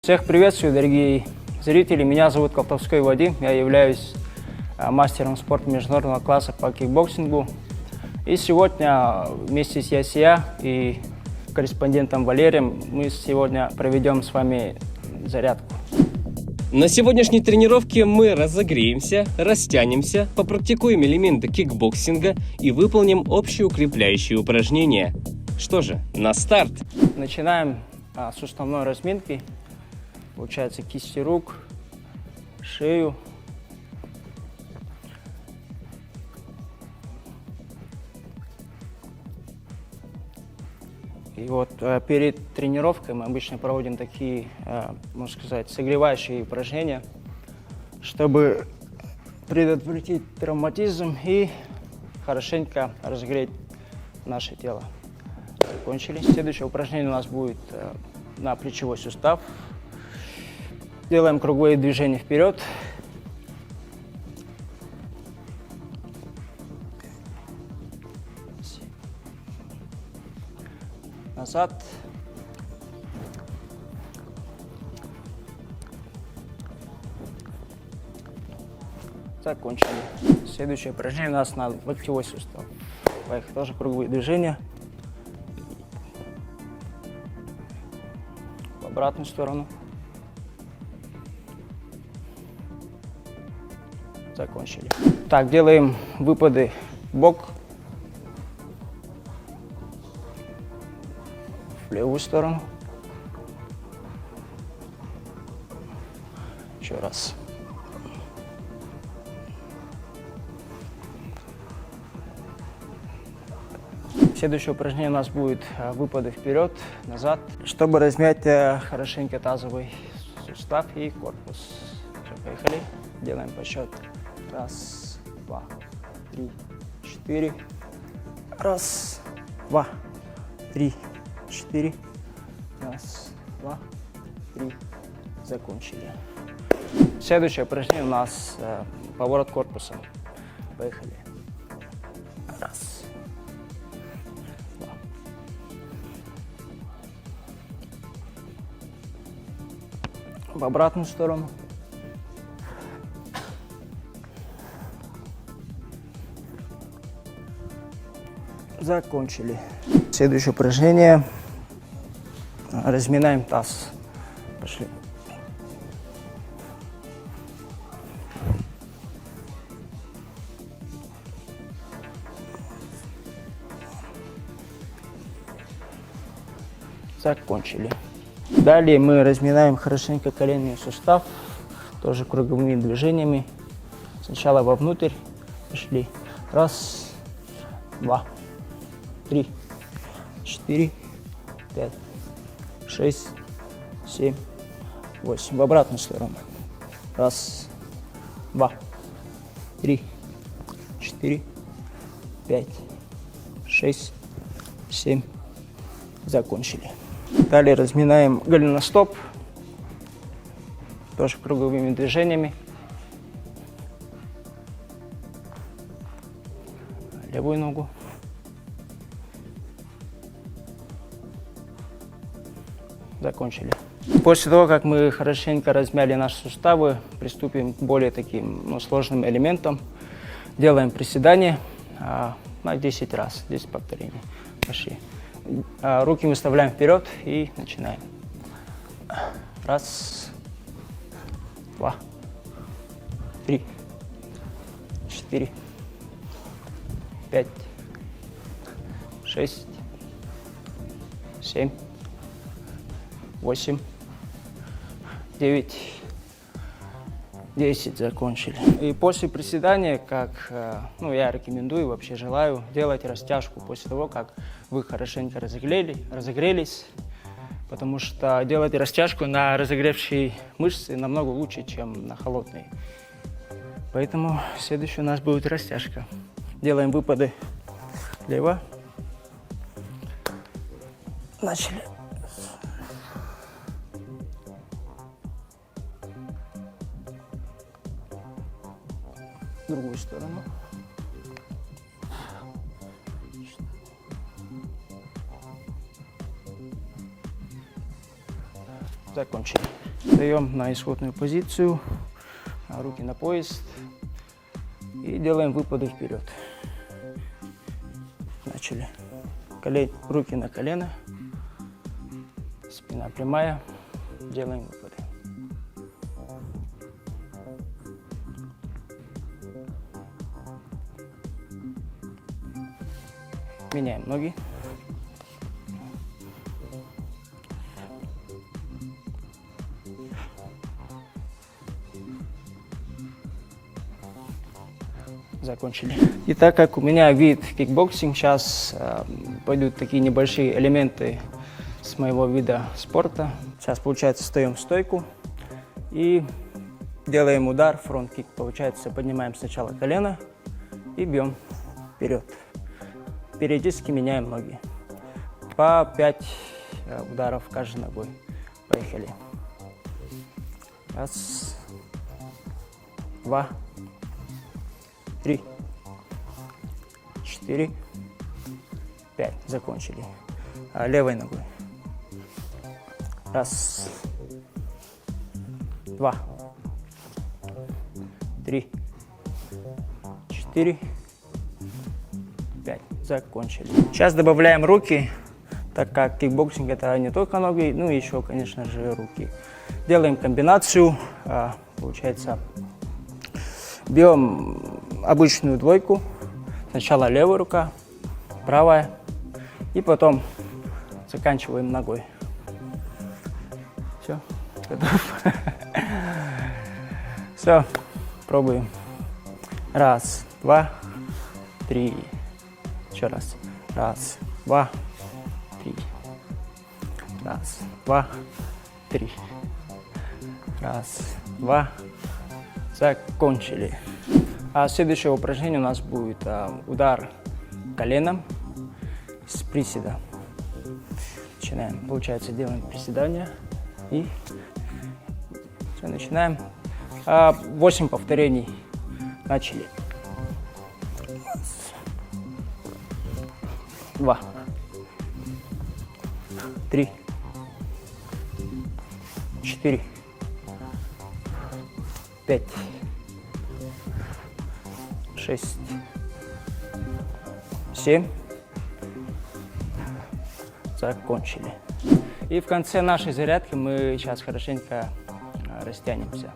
Всех приветствую, дорогие зрители. Меня зовут Колтовской Вадим. Я являюсь мастером спорта международного класса по кикбоксингу. И сегодня вместе с Ясия и корреспондентом Валерием мы сегодня проведем с вами зарядку. На сегодняшней тренировке мы разогреемся, растянемся, попрактикуем элементы кикбоксинга и выполним общеукрепляющие упражнения. Что же, на старт! Начинаем с основной разминки. Получается кисти рук, шею. И вот перед тренировкой мы обычно проводим такие, можно сказать, согревающие упражнения, чтобы предотвратить травматизм и хорошенько разогреть наше тело. Закончили. Следующее упражнение у нас будет на плечевой сустав. Делаем круговые движения вперед. Назад. Закончили. Следующее упражнение у нас на локтевой сустав. Поехали. Тоже круговые движения. В обратную сторону. Закончили. Так, делаем выпады в бок. В левую сторону. Еще раз. Следующее упражнение у нас будет выпады вперед, назад, чтобы размять хорошенько тазовый сустав и корпус. Все, поехали. Делаем по счету. Раз, два, три, четыре. Раз, два, три, четыре. Раз, два, три. Закончили. Следующее упражнение у нас поворот корпуса. Поехали. Раз, два. В обратную сторону. Закончили. Следующее упражнение. Разминаем таз. Пошли. Закончили. Далее мы разминаем хорошенько коленный сустав. Тоже круговыми движениями. Сначала вовнутрь. Пошли. Раз, два, 3, 4, 5, 6, 7, 8. В обратную сторону. Раз, два, 3, 4, 5, 6, 7. Закончили. Далее разминаем голеностоп. Тоже круговыми движениями. Левую ногу. Закончили. После того, как мы хорошенько размяли наши суставы, приступим к более таким сложным элементам. Делаем приседания на 10 раз, 10 повторений. Пошли. Руки выставляем вперед и начинаем. Раз, два, 3, 4, 5, 6, 7, 8, 9, 10. Закончили. И после приседания, как я рекомендую, вообще желаю, делать растяжку после того, как вы хорошенько разогрелись, потому что делать растяжку на разогревшие мышцы намного лучше, чем на холодные. Поэтому следующий у нас будет растяжка. Делаем выпады влево. Начали. В другую сторону. Закончили. Встаем на исходную позицию, руки на пояс и делаем выпады вперед. Начали. Руки на колено, спина прямая, делаем выпады. Меняем ноги. Закончили. И так как у меня вид кикбоксинг, сейчас пойдут такие небольшие элементы с моего вида спорта. Сейчас, получается, встаем в стойку и делаем удар, фронт-кик. Получается, поднимаем сначала колено и бьем вперед. Периодически меняем ноги. По 5 ударов каждой ногой. Поехали. Раз, два, 3, 4, 5. Закончили. Левой ногой. Раз, два, 3, 4, 5. Закончили. Сейчас добавляем руки, так как кикбоксинг это не только ноги, ну и еще, конечно же, руки. Делаем комбинацию. Получается, бьем обычную двойку. Сначала левая рука, правая, и потом заканчиваем ногой. Все, готов. Все, пробуем. Раз, два, 3. Еще раз. Раз, два, 3. Раз, два, 3. Раз, два. Закончили. А следующее упражнение у нас будет удар коленом с приседа. Начинаем. Получается, делаем приседания и все, начинаем. 8 повторений. Начали. Раз, два, 3, 4, 5, 6, 7. Закончили. И в конце нашей зарядки мы сейчас хорошенько растянемся.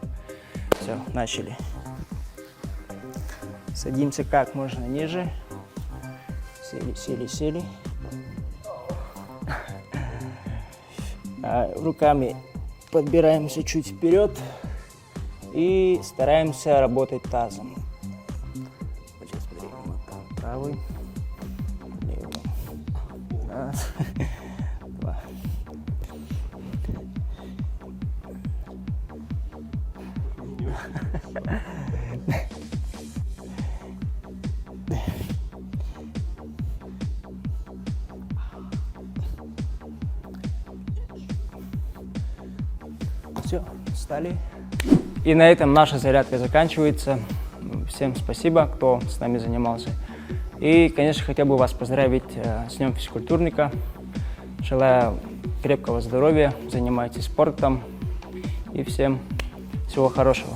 Все, начали. Садимся как можно ниже. Сели, сели, сели. Руками подбираемся чуть вперед и стараемся работать тазом. Сейчас проверим. Правый, левый. Раз, два. Все, встали. И на этом наша зарядка заканчивается. Всем спасибо, кто с нами занимался. И, конечно, хотел бы вас поздравить с Днем физкультурника. Желаю крепкого здоровья, занимайтесь спортом и всем всего хорошего.